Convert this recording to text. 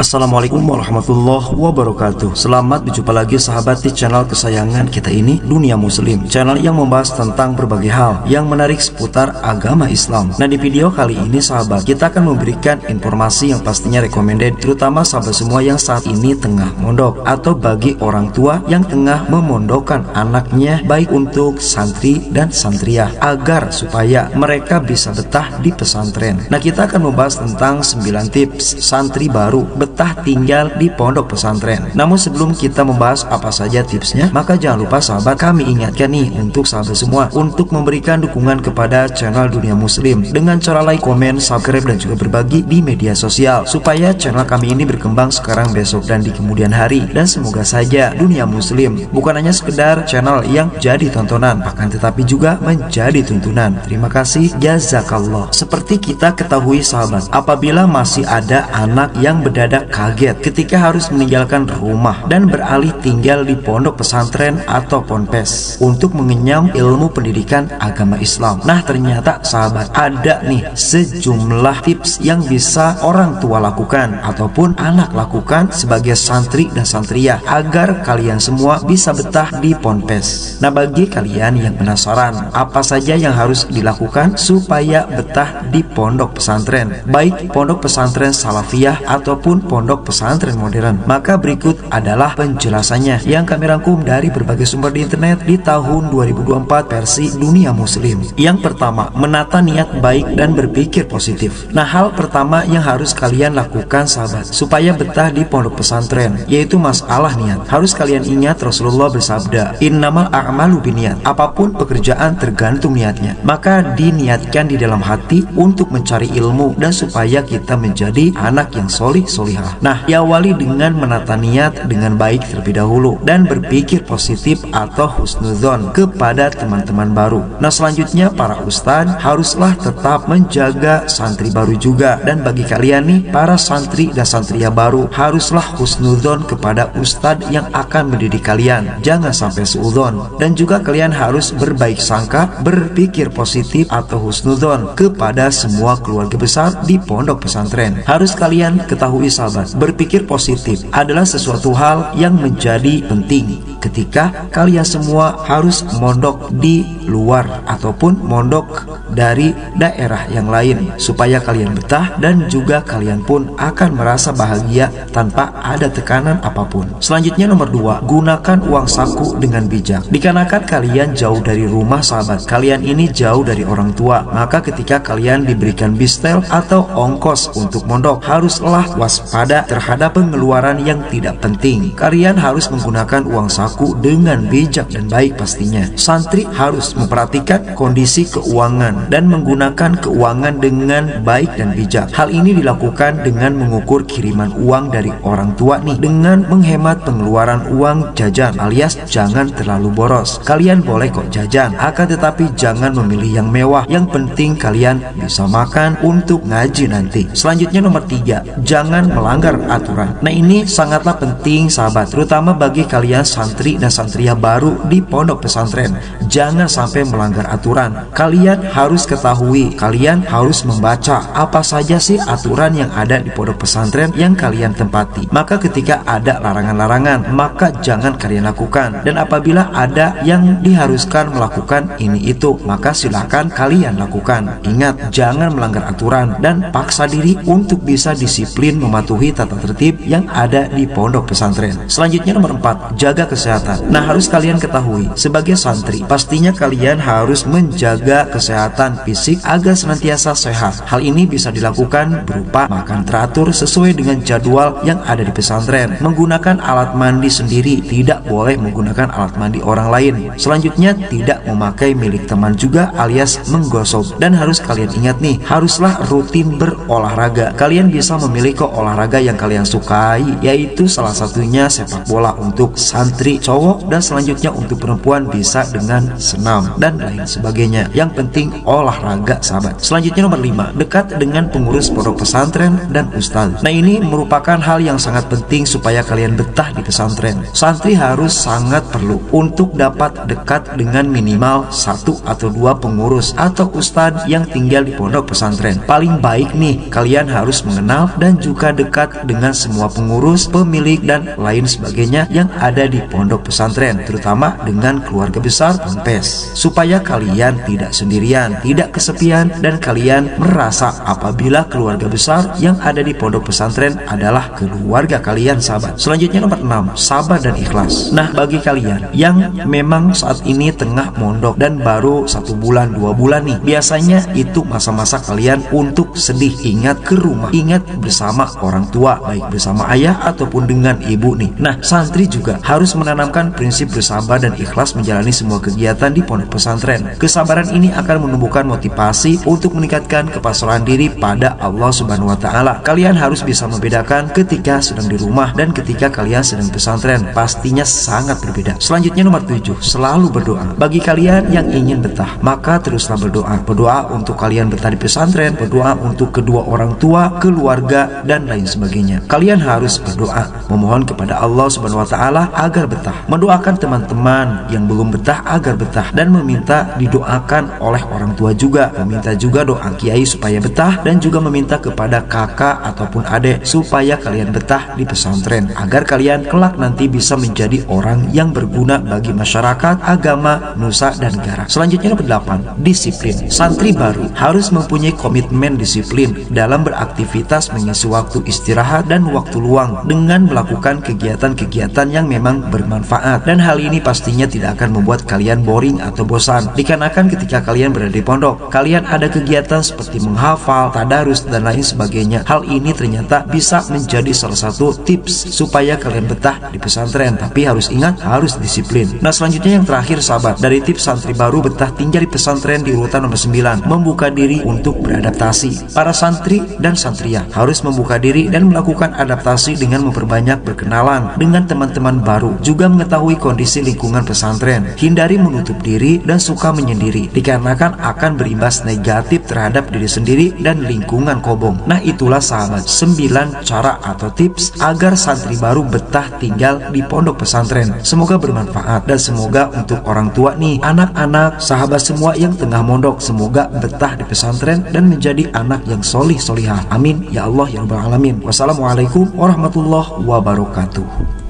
Assalamualaikum warahmatullahi wabarakatuh. Selamat berjumpa lagi sahabat di channel kesayangan kita ini, Dunia Muslim, channel yang membahas tentang berbagai hal yang menarik seputar agama Islam. Nah, di video kali ini sahabat, kita akan memberikan informasi yang pastinya recommended, terutama sahabat semua yang saat ini tengah mondok, atau bagi orang tua yang tengah memondokkan anaknya, baik untuk santri dan santriah, agar supaya mereka bisa betah di pesantren. Nah, kita akan membahas tentang 9 tips santri baru betah tinggal di pondok pesantren. Namun sebelum kita membahas apa saja tipsnya, maka jangan lupa sahabat, kami ingatkan nih untuk sahabat semua untuk memberikan dukungan kepada channel Dunia Muslim dengan cara like, komen, subscribe, dan juga berbagi di media sosial, supaya channel kami ini berkembang sekarang, besok, dan di kemudian hari. Dan semoga saja Dunia Muslim bukan hanya sekedar channel yang jadi tontonan, akan tetapi juga menjadi tuntunan. Terima kasih, jazakallah. Seperti kita ketahui sahabat, apabila masih ada anak yang mendadak kaget ketika harus meninggalkan rumah dan beralih tinggal di pondok pesantren atau ponpes untuk mengenyam ilmu pendidikan agama Islam. Nah, ternyata sahabat, ada nih sejumlah tips yang bisa orang tua lakukan ataupun anak lakukan sebagai santri dan santriah agar kalian semua bisa betah di ponpes. Nah, bagi kalian yang penasaran apa saja yang harus dilakukan supaya betah di pondok pesantren, baik pondok pesantren salafiyah ataupun pondok pesantren modern, maka berikut adalah penjelasannya yang kami rangkum dari berbagai sumber di internet di tahun 2024 versi Dunia Muslim. Yang pertama, menata niat baik dan berpikir positif. Nah, hal pertama yang harus kalian lakukan sahabat supaya betah di pondok pesantren yaitu masalah niat. Harus kalian ingat Rasulullah bersabda, innamal a'malu binniyat, apapun pekerjaan tergantung niatnya. Maka diniatkan di dalam hati untuk mencari ilmu dan supaya kita menjadi anak yang solih solihah. Nah, diawali dengan menata niat dengan baik terlebih dahulu dan berpikir positif atau husnudzon kepada teman-teman baru. Nah, selanjutnya para ustadz haruslah tetap menjaga santri baru juga, dan bagi kalian nih para santri dan santriah baru haruslah husnudzon kepada ustadz yang akan mendidik kalian, jangan sampai suudzon. Dan juga kalian harus berbaik sangka, berpikir positif atau husnudzon kepada semua keluarga besar di pondok pesantren. Harus kalian ketahui sahabat, berpikir positif adalah sesuatu hal yang menjadi penting ketika kalian semua harus mondok di luar ataupun mondok dari daerah yang lain, supaya kalian betah dan juga kalian pun akan merasa bahagia tanpa ada tekanan apapun. Selanjutnya nomor 2, gunakan uang saku dengan bijak. Dikarenakan kalian jauh dari rumah sahabat, kalian ini jauh dari orang tua, maka ketika kalian diberikan bistel atau ongkos untuk mondok, haruslah waspada terhadap pengeluaran yang tidak penting. Kalian harus menggunakan uang saku dengan bijak dan baik pastinya. Santri harus memperhatikan kondisi keuangan dan menggunakan keuangan dengan baik dan bijak. Hal ini dilakukan dengan mengukur kiriman uang dari orang tua nih, dengan menghemat pengeluaran uang jajan, alias jangan terlalu boros. Kalian boleh kok jajan, akan tetapi jangan memilih yang mewah. Yang penting kalian bisa makan untuk ngaji nanti. Selanjutnya nomor 3, jangan melanggar aturan. Nah, ini sangatlah penting sahabat, terutama bagi kalian santri dan santriah baru di pondok pesantren. Jangan sampai melanggar aturan. Kalian harus ketahui, kalian harus membaca apa saja sih aturan yang ada di pondok pesantren yang kalian tempati. Maka ketika ada larangan-larangan, maka jangan kalian lakukan. Dan apabila ada yang diharuskan melakukan ini itu, maka silakan kalian lakukan. Ingat, jangan melanggar aturan dan paksa diri untuk bisa disiplin mematuhi tata tertib yang ada di pondok pesantren. Selanjutnya nomor 4, jaga kesehatan. Nah, harus kalian ketahui sebagai santri, pastinya kalian harus menjaga kesehatan fisik agar senantiasa sehat. Hal ini bisa dilakukan berupa makan teratur sesuai dengan jadwal yang ada di pesantren, menggunakan alat mandi sendiri, tidak boleh menggunakan alat mandi orang lain. Selanjutnya, tidak memakai milik teman juga alias menggosok. Dan harus kalian ingat nih, haruslah rutin berolahraga. Kalian bisa memilih kok olahraga olahraga yang kalian sukai, yaitu salah satunya sepak bola untuk santri cowok, dan selanjutnya untuk perempuan bisa dengan senam dan lain sebagainya. Yang penting olahraga, sahabat. Selanjutnya nomor 5, dekat dengan pengurus pondok pesantren dan ustadz. Nah, ini merupakan hal yang sangat penting supaya kalian betah di pesantren. Santri harus sangat perlu untuk dapat dekat dengan minimal 1 atau 2 pengurus atau ustadz yang tinggal di pondok pesantren. Paling baik nih, kalian harus mengenal dan juga dekat dengan semua pengurus, pemilik, dan lain sebagainya yang ada di pondok pesantren, terutama dengan keluarga besar ponpes, supaya kalian tidak sendirian, tidak kesepian, dan kalian merasa apabila keluarga besar yang ada di pondok pesantren adalah keluarga kalian, sahabat. Selanjutnya nomor 6, sabar dan ikhlas. Nah, bagi kalian yang memang saat ini tengah mondok dan baru 1 bulan 2 bulan nih, biasanya itu masa-masa kalian untuk sedih, ingat ke rumah, ingat bersama orang tua, baik bersama ayah ataupun dengan ibu nih. Nah, santri juga harus menanamkan prinsip bersabar dan ikhlas menjalani semua kegiatan di pondok pesantren. Kesabaran ini akan menumbuhkan motivasi untuk meningkatkan kepasrahan diri pada Allah Subhanahu wa Ta'ala. Kalian harus bisa membedakan ketika sedang di rumah dan ketika kalian sedang pesantren, pastinya sangat berbeda. Selanjutnya nomor 7, selalu berdoa. Bagi kalian yang ingin betah, maka teruslah berdoa. Berdoa untuk kalian betah di pesantren, berdoa untuk kedua orang tua, keluarga, dan lain sebagainya. Kalian harus berdoa, memohon kepada Allah Subhanahu wa Ta'ala agar betah, mendoakan teman-teman yang belum betah agar betah, dan meminta didoakan oleh orang tua juga, meminta juga doa kiai supaya betah, dan juga meminta kepada kakak ataupun adik supaya kalian betah di pesantren, agar kalian kelak nanti bisa menjadi orang yang berguna bagi masyarakat, agama, nusa, dan negara. Selanjutnya nomor 8, disiplin. Santri baru harus mempunyai komitmen disiplin dalam beraktivitas, mengisi waktu istirahat dan waktu luang dengan melakukan kegiatan-kegiatan yang memang bermanfaat, dan hal ini pastinya tidak akan membuat kalian boring atau bosan, dikarenakan ketika kalian berada di pondok, kalian ada kegiatan seperti menghafal, tadarus, dan lain sebagainya. Hal ini ternyata bisa menjadi salah satu tips supaya kalian betah di pesantren, tapi harus ingat, harus disiplin. Nah, selanjutnya yang terakhir, sahabat, dari tips santri baru betah tinggal di pesantren di urutan nomor 9, membuka diri untuk beradaptasi. Para santri dan santria harus membuka diri dan melakukan adaptasi dengan memperbanyak berkenalan dengan teman-teman baru, juga mengetahui kondisi lingkungan pesantren, hindari menutup diri dan suka menyendiri, dikarenakan akan berimbas negatif terhadap diri sendiri dan lingkungan kobong. Nah, itulah sahabat 9 cara atau tips agar santri baru betah tinggal di pondok pesantren. Semoga bermanfaat, dan semoga untuk orang tua nih, anak-anak, sahabat semua yang tengah mondok, semoga betah di pesantren dan menjadi anak yang solih solihah. Amin ya Allah ya Rabbal Alamin. Wassalamualaikum warahmatullahi wabarakatuh.